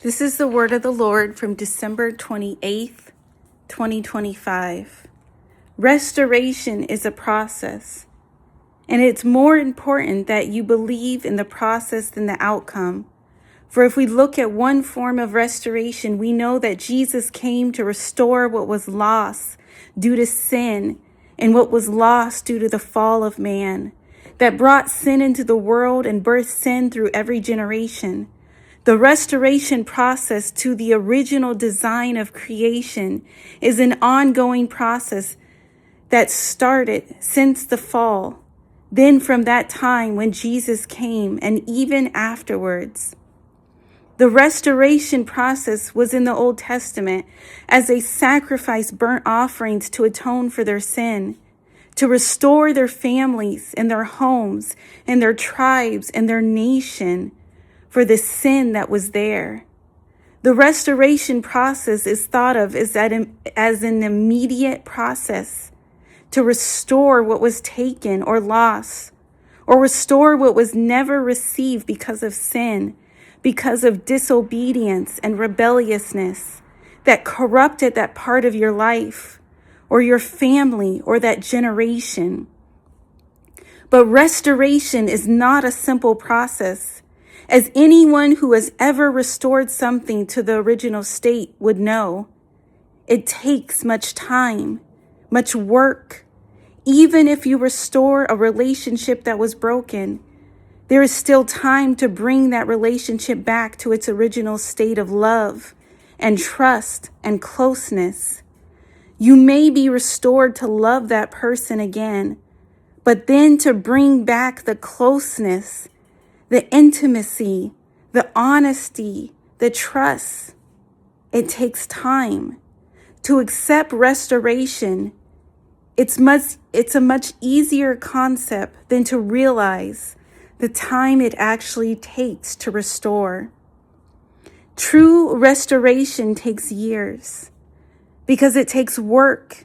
This is the word of the Lord from December 28th, 2025. Restoration is a process, and it's more important that you believe in the process than the outcome. For if we look at one form of restoration, we know that Jesus came to restore what was lost due to sin and what was lost due to the fall of man, that brought sin into the world and birthed sin through every generation. The restoration process to the original design of creation is an ongoing process that started since the fall, then from that time when Jesus came, and even afterwards. The restoration process was in the Old Testament as they sacrificed burnt offerings to atone for their sin, to restore their families and their homes and their tribes and their nation for the sin that was there. The restoration process is thought of as an immediate process to restore what was taken or lost, or restore what was never received because of sin, because of disobedience and rebelliousness that corrupted that part of your life or your family or that generation. But restoration is not a simple process. As anyone who has ever restored something to the original state would know, it takes much time, much work. Even if you restore a relationship that was broken, there is still time to bring that relationship back to its original state of love and trust and closeness. You may be restored to love that person again, but then to bring back the closeness, the intimacy, the honesty, the trust, it takes time. To accept restoration, it's a much easier concept than to realize the time it actually takes to restore. True restoration takes years because it takes work.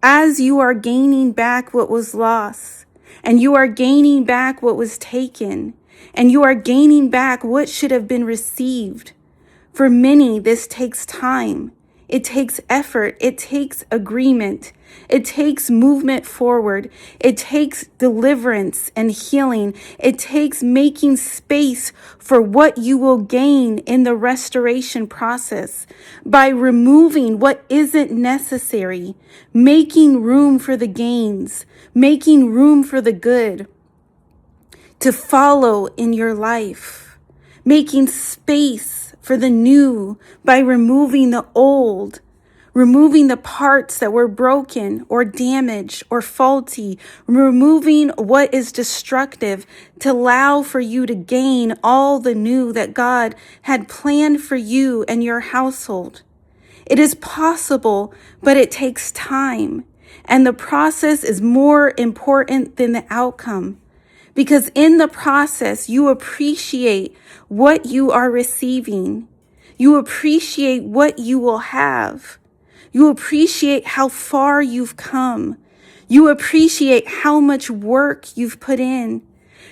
As you are gaining back what was lost, and you are gaining back what was taken, and you are gaining back what should have been received. For many, this takes time. It takes effort. It takes agreement. It takes movement forward. It takes deliverance and healing. It takes making space for what you will gain in the restoration process by removing what isn't necessary, making room for the gains, making room for the good to follow in your life, making space for the new by removing the old, removing the parts that were broken or damaged or faulty, removing what is destructive to allow for you to gain all the new that God had planned for you and your household. It is possible, but it takes time, and the process is more important than the outcome. Because in the process, you appreciate what you are receiving. You appreciate what you will have. You appreciate how far you've come. You appreciate how much work you've put in.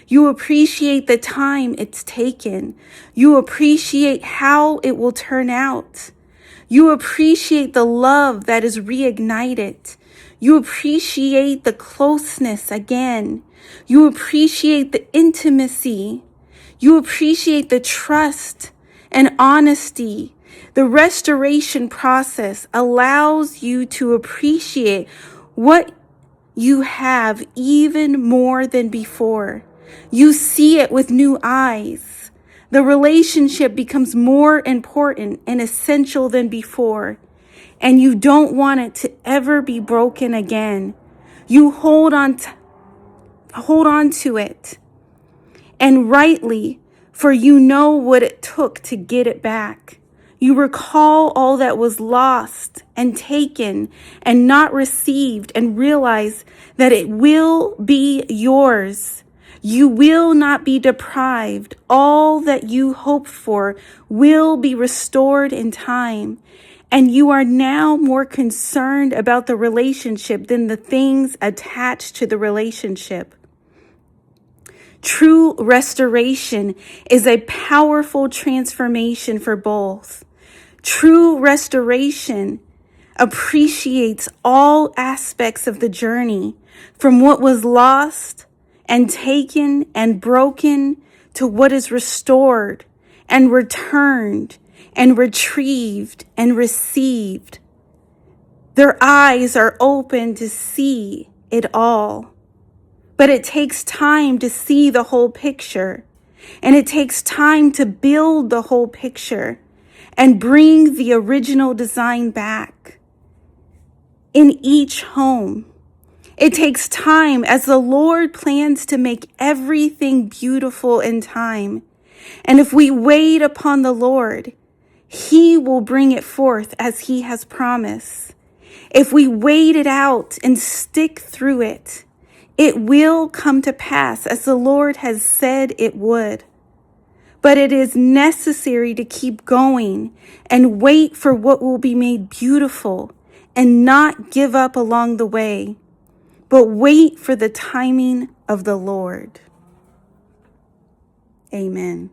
You appreciate the time it's taken. You appreciate how it will turn out. You appreciate the love that is reignited. You appreciate the closeness again. You appreciate the intimacy. You appreciate the trust and honesty. The restoration process allows you to appreciate what you have even more than before. You see it with new eyes. The relationship becomes more important and essential than before, and you don't want it to ever be broken again. You hold on to it, and rightly, for you know what it took to get it back. You recall all that was lost and taken and not received, and realize that it will be yours. You will not be deprived. All that you hoped for will be restored in time. And you are now more concerned about the relationship than the things attached to the relationship. True restoration is a powerful transformation for both. True restoration appreciates all aspects of the journey, from what was lost and taken and broken to what is restored and returned and retrieved and received. Their eyes are open to see it all. But it takes time to see the whole picture, and it takes time to build the whole picture and bring the original design back in each home. It takes time as the Lord plans to make everything beautiful in time. And if we wait upon the Lord, He will bring it forth as He has promised. If we wait it out and stick through it, it will come to pass as the Lord has said it would. But it is necessary to keep going and wait for what will be made beautiful and not give up along the way, but wait for the timing of the Lord. Amen.